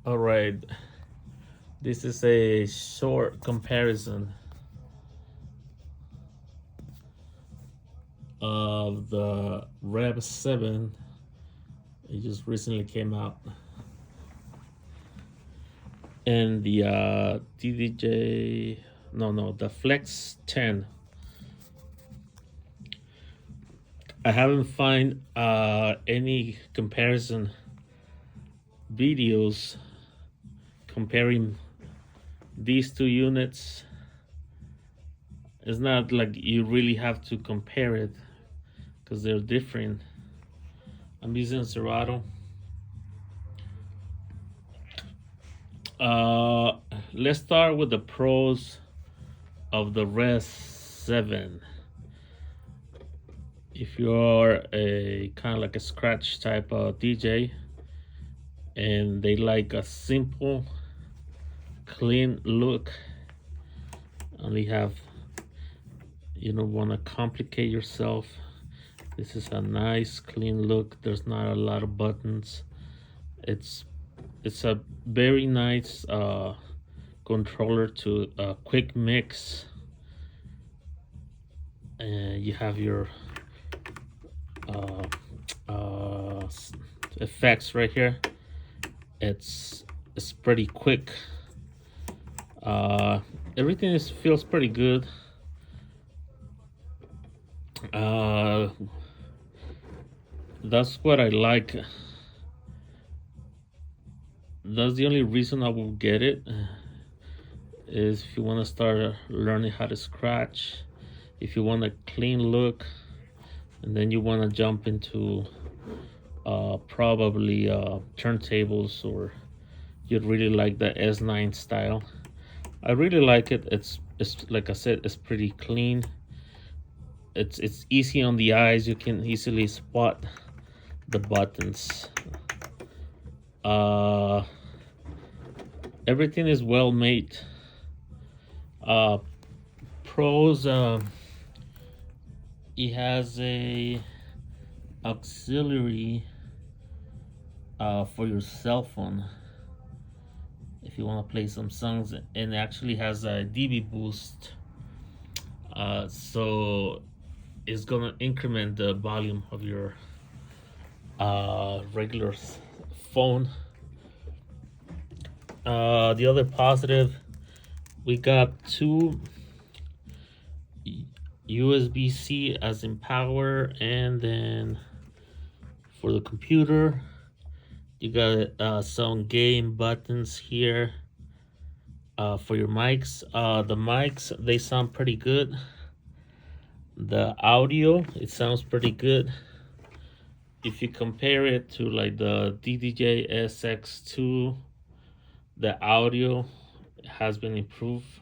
All right, this is a short comparison of the Rev 7. It just recently came out. And the DDJ, no, the Flex 10. I haven't find any comparison videos comparing these two units. It's not like you really have to compare it because they're different. I'm using Serato. Let's start with the pros of the Res 7. If you're a kind of like a scratch type of DJ and they like a simple, clean look, only have, you don't want to complicate yourself. This is a nice, clean look. There's not a lot of buttons. It's a very nice controller to quick mix. And you have your effects right here. It's pretty quick. Everything feels pretty good. That's what I like. That's the only reason I will get it, is if you want to start learning how to scratch, if you want a clean look, and then you want to jump into probably turntables, or you'd really like the S9 style. I really like it. It's like I said, it's pretty clean. It's easy on the eyes. You can easily spot the buttons. Everything is well made. Pros, it has a auxiliary for your cell phone if you want to play some songs, and it actually has a dB boost, so it's gonna increment the volume of your regular phone. The other positive, we got two USB-C as in power, and then for the computer you got some gain buttons here for your mics. The mics, they sound pretty good. The audio, it sounds pretty good. If you compare it to like the DDJ SX2, the audio has been improved.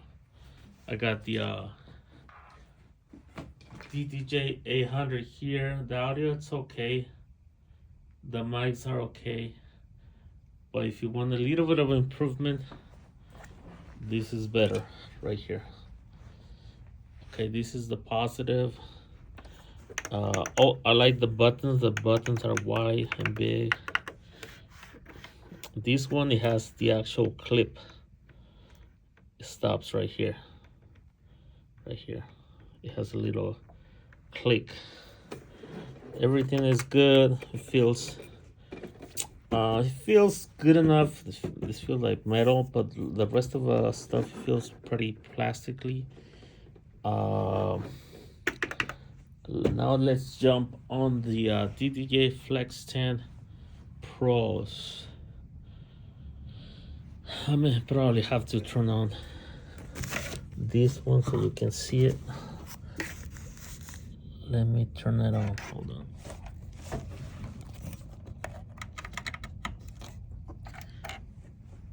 I got the DDJ 800 here. The audio, it's okay. The mics are okay. But if you want a little bit of improvement, this is better right here. Okay, this is the positive. Oh, I like the buttons. The buttons are wide and big. This one, it has the actual clip. It stops right here. Right here. It has a little click. Everything is good. It feels good enough. This feels like metal, but the rest of the stuff feels pretty plastically. Now let's jump on the DDJ Flex 10 Pros. I may probably have to turn on this one so you can see it. Let me turn it on. Hold on.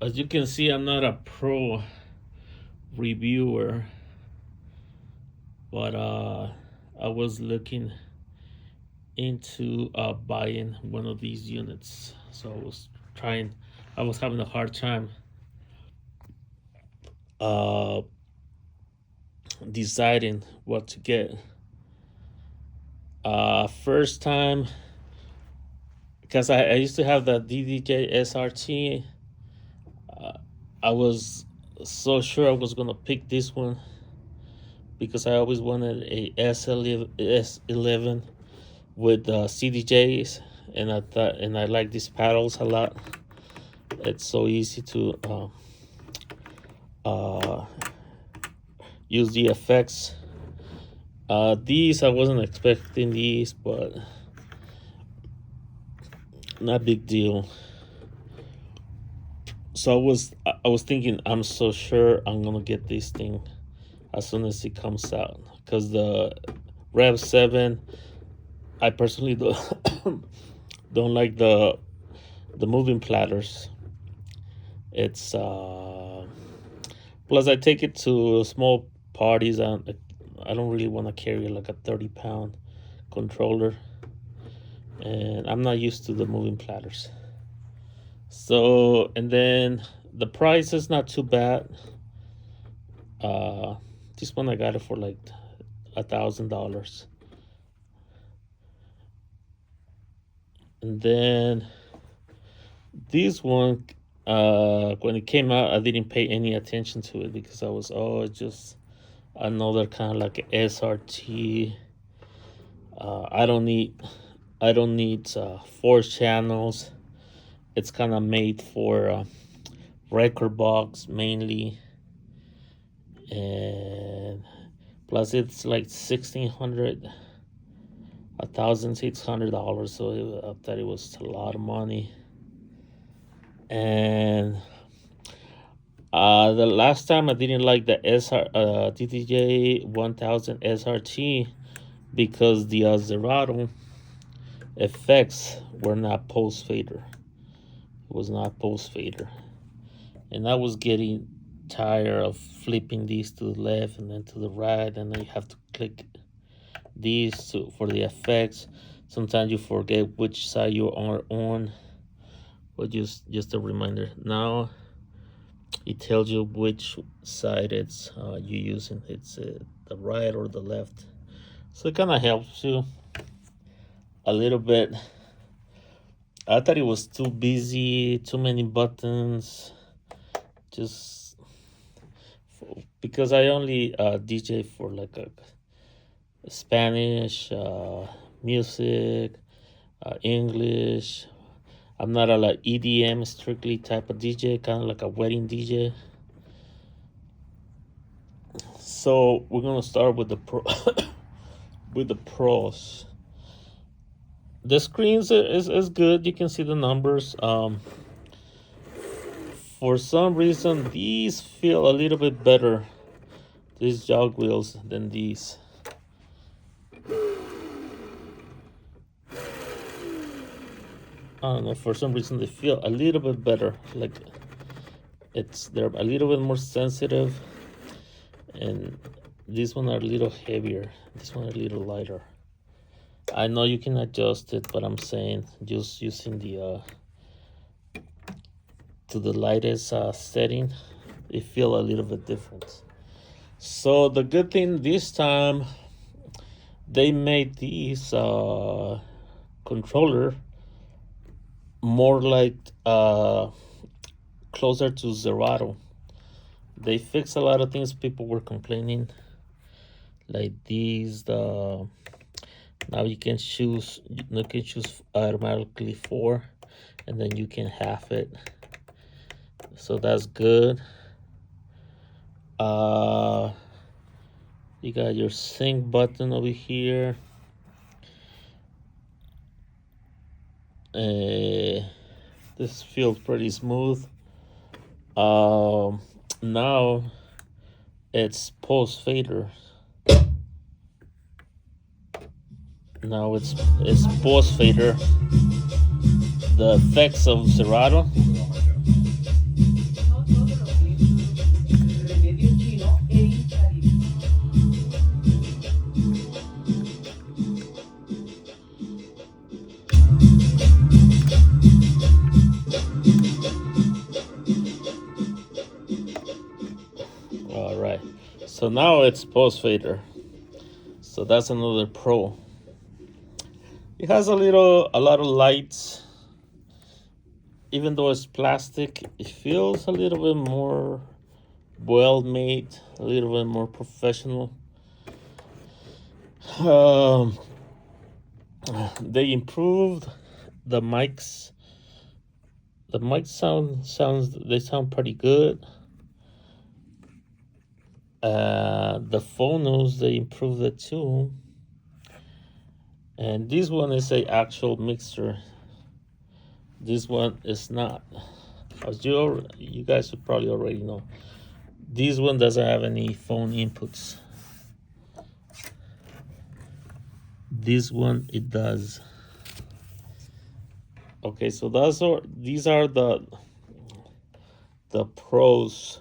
As you can see, I'm not a pro reviewer, but I was looking into buying one of these units. So I was having a hard time deciding what to get. First time, because I used to have the DDJ SRT. I was so sure I was gonna pick this one because I always wanted a S11 with CDJs, and I like these paddles a lot. It's so easy to uh, use the effects. These I wasn't expecting these, but not big deal. So I was thinking, I'm so sure I'm gonna get this thing as soon as it comes out, because the Rev 7, I personally don't like the moving platters. It's plus I take it to small parties. I don't really want to carry like a 30-pound controller, and I'm not used to the moving platters. So, and then the price is not too bad. Uh, this one I got it for like $1,000, and then this one, when it came out, I didn't pay any attention to it because I was, it's just another kind of like SRT. I don't need 4 channels. It's kind of made for record box mainly, and plus it's like $1,600. So I thought it was a lot of money. And the last time I didn't like the DTJ 1000 SRT because the Zerato effects were not post fader. It was not post fader, and I was getting tired of flipping these to the left and then to the right, and then you have to click these for the effects. Sometimes you forget which side you are on. But just a reminder, now it tells you which side it's you using. It's the right or the left, so it kind of helps you a little bit. I thought it was too busy, too many buttons, just because I only DJ for like a Spanish music, English. I'm not a like EDM strictly type of DJ, kind of like a wedding DJ. So we're gonna start with the with the pros. The screens is good. You can see the numbers. For some reason, these feel a little bit better, these jog wheels, than these. I don't know. For some reason, they feel a little bit better. Like they're a little bit more sensitive, and these one are a little heavier. This one a little lighter. I know you can adjust it, but I'm saying just using the to the lightest setting, they feel a little bit different. So the good thing this time, they made these controller more like closer to Zerato. They fixed a lot of things people were complaining, like these. Now you can choose automatically 4, and then you can half it. So that's good. You got your sync button over here. This feels pretty smooth. Now it's post fader. Now it's post fader. The effects of Zerato. All right, so now it's post fader. So that's another pro. It has a lot of lights. even though it's plastic, it feels a little bit more well made, a little bit more professional. Um, they improved the mics. The mic they sound pretty good. The phonos, they improved it too. And this one is a actual mixer. This one is not. As you guys should probably already know, this one doesn't have any phone inputs. This one it does. Okay, so these are the pros.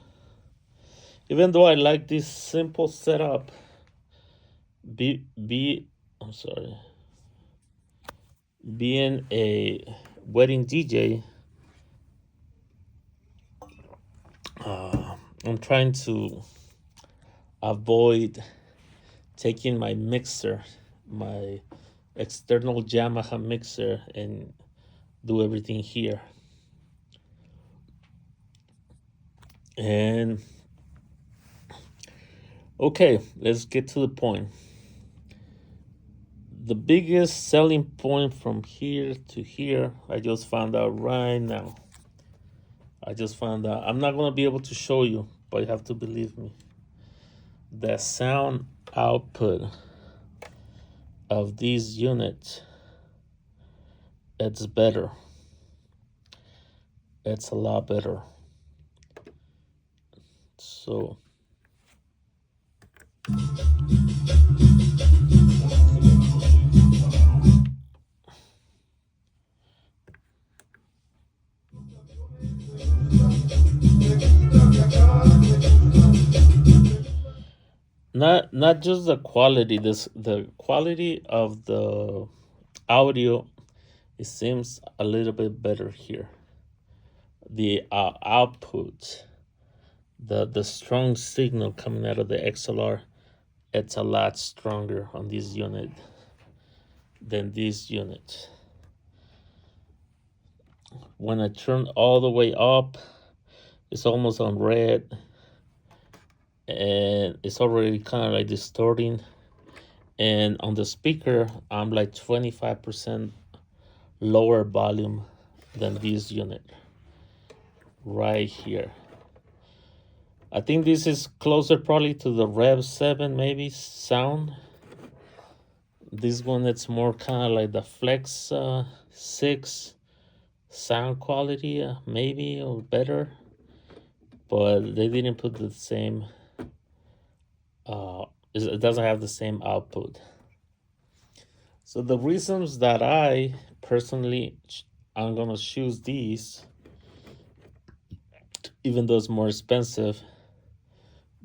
Even though I like this simple setup, I'm sorry, being a wedding DJ, I'm trying to avoid taking my mixer, my external Yamaha mixer, and do everything here. And okay, let's get to the point. The biggest selling point from here to here, I just found out right now. I just found out. I'm not going to be able to show you, but you have to believe me. The sound output of these units, it's better. It's a lot better. So not just the quality, the quality of the audio, it seems a little bit better here. The output, the strong signal coming out of the XLR, it's a lot stronger on this unit than this unit. When I turn all the way up, it's almost on red, and it's already kind of like distorting. And on the speaker, I'm like 25% lower volume than this unit right here. I think this is closer probably to the Rev 7 maybe sound. This one, it's more kind of like the Flex 6 sound quality, maybe, or better. But they didn't put the same, it doesn't have the same output. So the reasons that I personally, I'm gonna choose these, even though it's more expensive.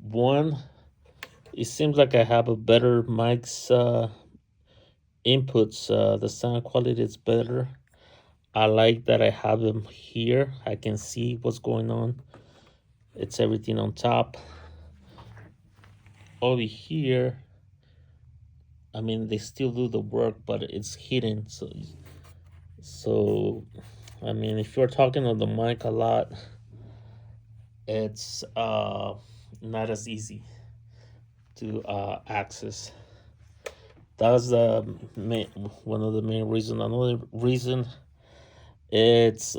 One, it seems like I have a better mic's inputs. The sound quality is better. I like that I have them here. I can see what's going on. It's everything on top. Over here, I mean, they still do the work, but it's hidden. So I mean, if you're talking on the mic a lot, it's not as easy to access. That's one of the main reasons. Another reason, it's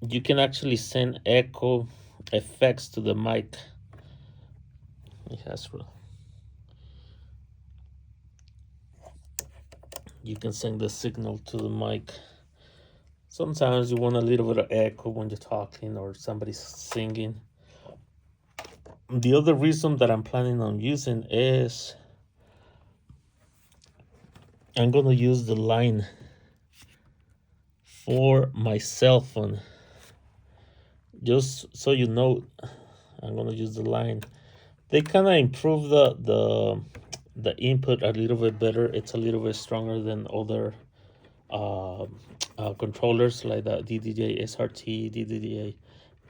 you can actually send echo effects to the mic. Yes, you can send the signal to the mic. Sometimes you want a little bit of echo when you're talking or somebody's singing. The other reason that I'm planning on using is I'm going to use the line for my cell phone. Just so you know, I'm going to use the line. They kind of improve the input a little bit better. It's a little bit stronger than other controllers like the DDJ SRT, DDJ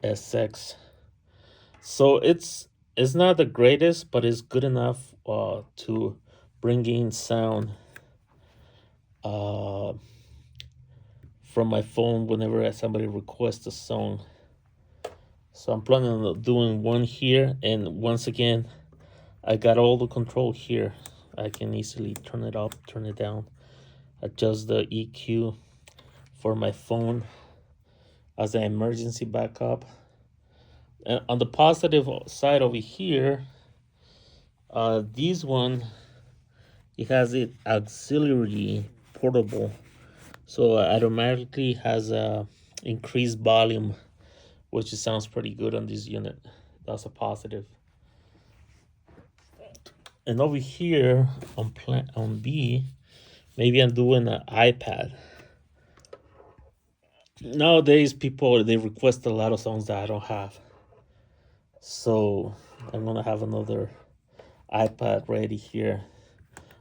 SX. So it's not the greatest, but it's good enough to bring in sound from my phone whenever somebody requests a song. So I'm planning on doing one here, and once again, I got all the control here. I can easily turn it up, turn it down, adjust the EQ for my phone as an emergency backup. And on the positive side over here, this one, it has it auxiliary portable, so it automatically has a increased volume, which sounds pretty good on this unit. That's a positive. And over here on B, maybe I'm doing an iPad. Nowadays, people they request a lot of songs that I don't have, so I'm gonna have another iPad ready here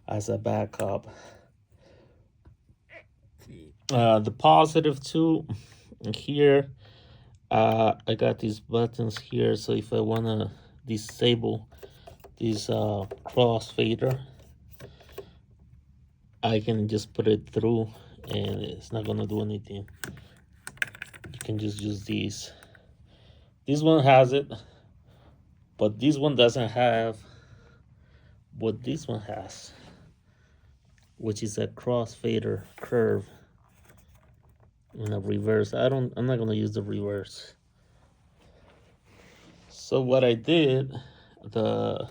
as a backup. The positive too, here, I got these buttons here, so if I wanna disable this crossfader, I can just put it through and it's not gonna do anything. You can just use these. This one has it, but this one doesn't have what this one has, which is a crossfader curve in a reverse. I'm not gonna use the reverse. So what I did, the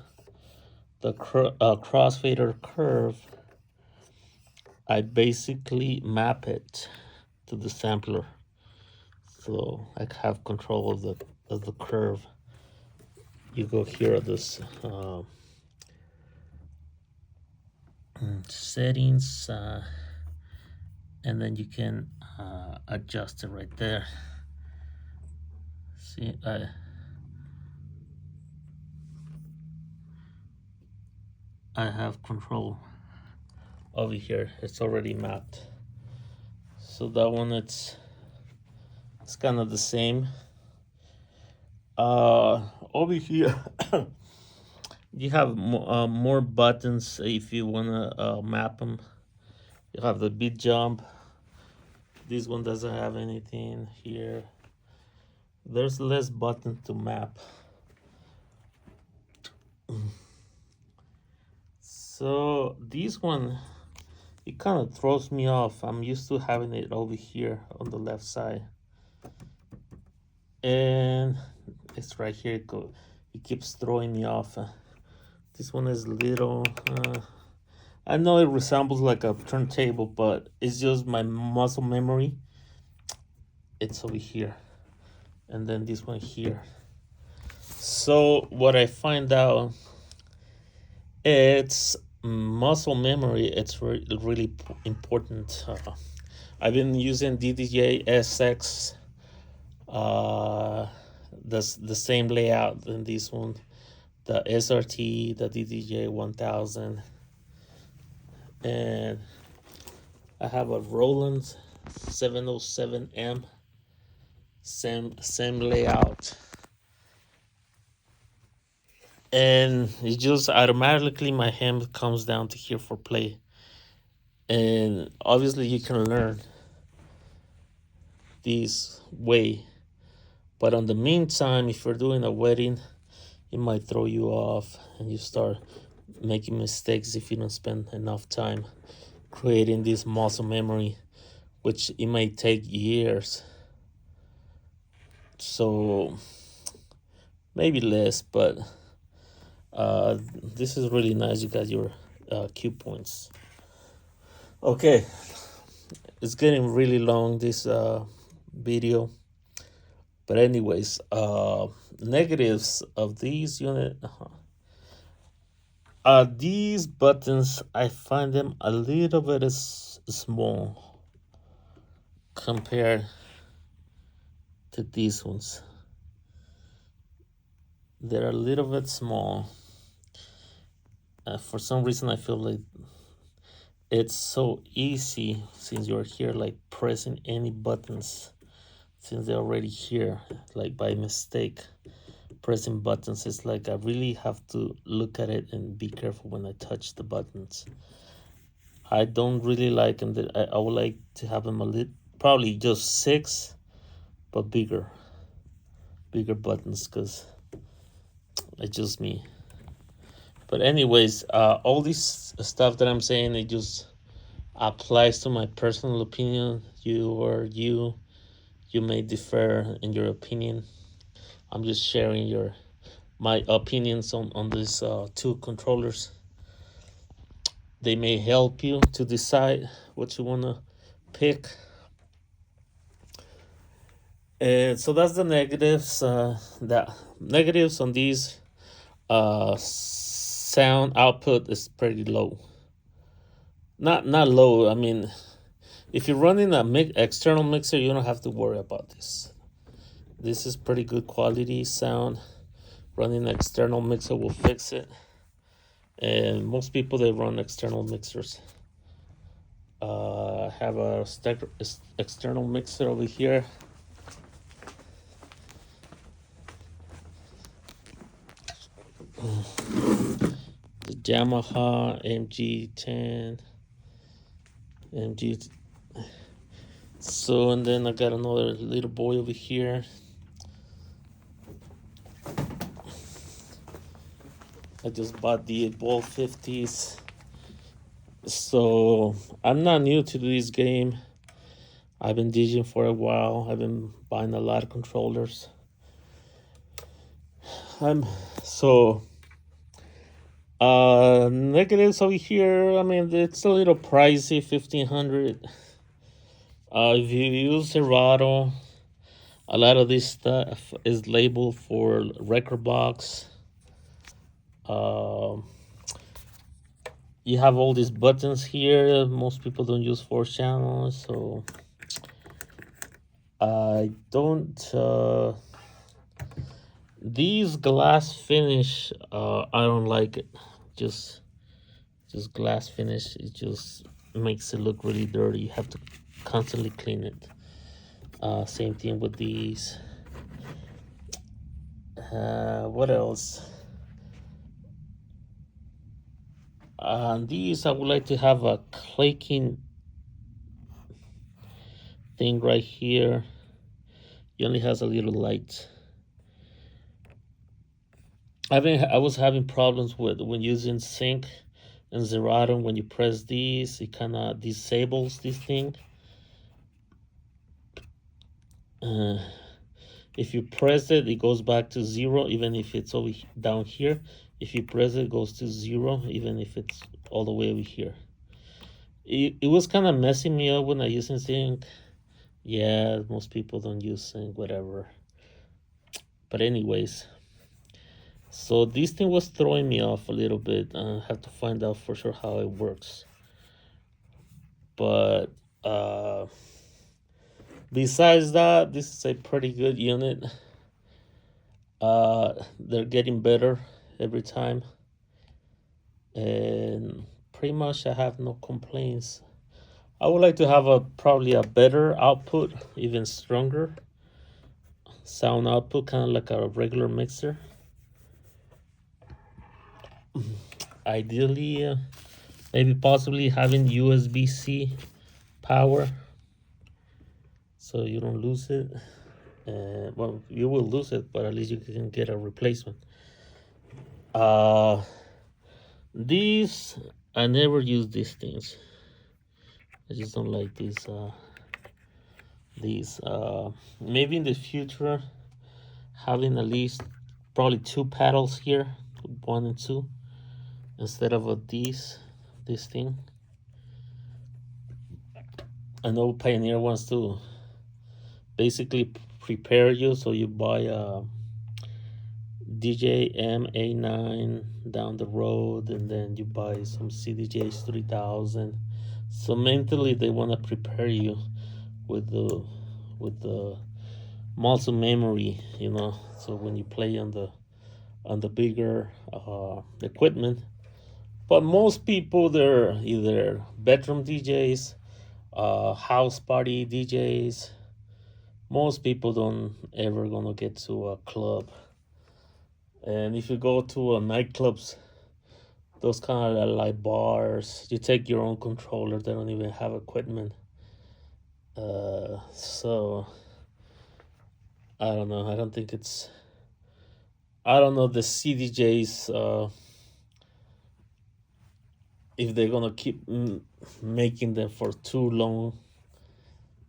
crossfader curve, I basically map it to the sampler, so I have control of the curve. You go here at this settings, and then you can adjust it right there. See, I have control over here. It's already mapped. So that one, it's kind of the same. Over here, you have more buttons if you wanna map them. You have the beat jump. This one doesn't have anything here. There's less button to map. So this one, it kind of throws me off. I'm used to having it over here on the left side, and it's right here. It keeps throwing me off. This one is little. I know it resembles like a turntable, but it's just my muscle memory. It's over here, and then this one here. So what I find out, it's muscle memory. It's really important. I've been using DDJ SX, the same layout in this one, the SRT, the DDJ 1000, and I have a Roland 707M, same layout. And it just automatically my hand comes down to here for play. And obviously you can learn this way, but on the meantime, if you're doing a wedding, it might throw you off and you start making mistakes if you don't spend enough time creating this muscle memory, which it may take years. So maybe less, but this is really nice. You got your cue points. Okay, it's getting really long, this video, but anyways, negatives of these unit. These buttons, I find them a little bit small compared to these ones. They're a little bit small. For some reason, I feel like it's so easy since you're here, like pressing any buttons, since they're already here, like by mistake. Pressing buttons is like I really have to look at it and be careful when I touch the buttons. I don't really like them. I would like to have them a probably just 6, but bigger buttons, because it's just me. But anyways, all this stuff that I'm saying, it just applies to my personal opinion. You may differ in your opinion. I'm just sharing my opinions on these two controllers. They may help you to decide what you want to pick. And so that's the negatives. The negatives on these, sound output is pretty low. Not low. I mean, if you're running a external mixer, you don't have to worry about this. This is pretty good quality sound. Running an external mixer will fix it. And most people, they run external mixers. Have a external mixer over here. The Yamaha MG10, MG. So, and then I got another little boy over here. I just bought the 8-ball 50s. So I'm not new to this game. I've been DJing for a while. I've been buying a lot of controllers. Negatives over here. I mean, it's a little pricey, 1,500. If you use Serato, a lot of this stuff is labeled for record box. You have all these buttons here. Most people don't use 4 channels, so I don't. These glass finish, I don't like it. Just glass finish. It just makes it look really dirty. You have to constantly clean it. Same thing with these. What else? These, I would like to have a clicking thing right here. It only has a little light. I was having problems with when using Sync and Serato. When you press these, it kind of disables this thing. If you press it, it goes back to 0, even if it's over down here. If you press it, it goes to 0, even if it's all the way over here. It was kind of messing me up when I using Sync. Yeah, most people don't use Sync, whatever. But anyways, so this thing was throwing me off a little bit. I have to find out for sure how it works. But besides that, this is a pretty good unit. They're getting better every time, and pretty much I have no complaints. I would like to have probably a better output, even stronger sound output, kind of like a regular mixer. Ideally, maybe possibly having USB-C power, so you don't lose it. Well, you will lose it, but at least you can get a replacement. These, I never use these things. I just don't like these. Maybe in the future, having at least probably 2 paddles here, 1 and 2, instead of this thing. I know Pioneer wants to basically prepare you, so you buy a DJM A9 down the road, and then you buy some CDJs 3000. So mentally, they want to prepare you with the muscle memory, So when you play on the bigger equipment, but most people, they're either bedroom DJs, house party DJs. Most people don't ever gonna get to a club. And if you go to a nightclubs, those kind of like bars, you take your own controller. They don't even have equipment. So I don't know. I don't know the CDJs if they're gonna keep making them for too long,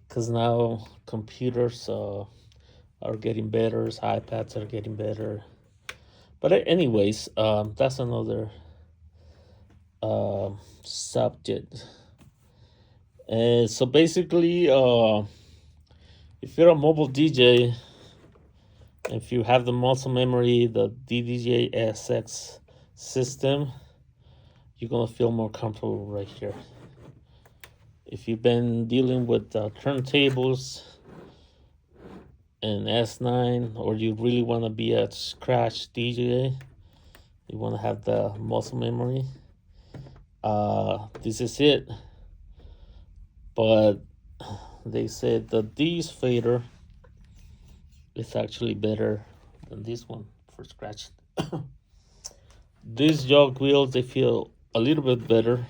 because now computers are getting better, iPads are getting better. But anyways, that's another subject. So basically, if you're a mobile DJ, if you have the muscle memory, the DDJ SX system, you're gonna feel more comfortable right here. If you've been dealing with turntables and S9, or you really want to be a scratch DJ, you want to have the muscle memory, this is it. But they said the D's fader is actually better than this one for scratching. These jog wheels, they feel a little bit better,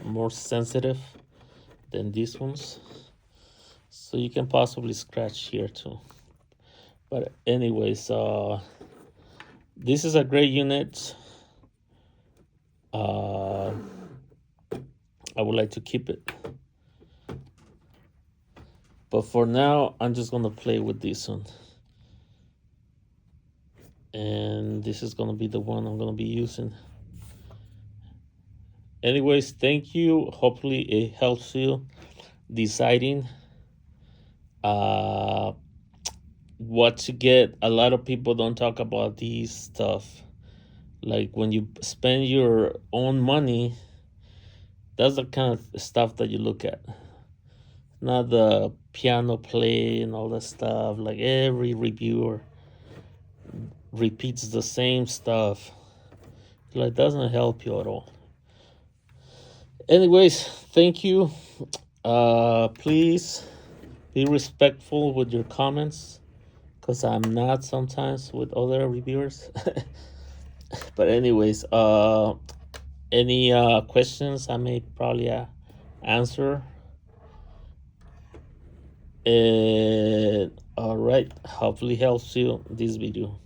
more sensitive than these ones, so you can possibly scratch here too. But anyways, this is a great unit. I would like to keep it, but for now I'm just gonna play with this one, and this is gonna be the one I'm gonna be using. Anyways, thank you. Hopefully it helps you deciding what to get. A lot of people don't talk about these stuff. Like when you spend your own money, that's the kind of stuff that you look at. Not the piano play and all that stuff. Like every reviewer repeats the same stuff. Like doesn't help you at all. Anyways, thank you. Please be respectful with your comments, because I'm not sometimes with other reviewers. But anyways, any questions I may probably answer. And all right, hopefully helps you this video.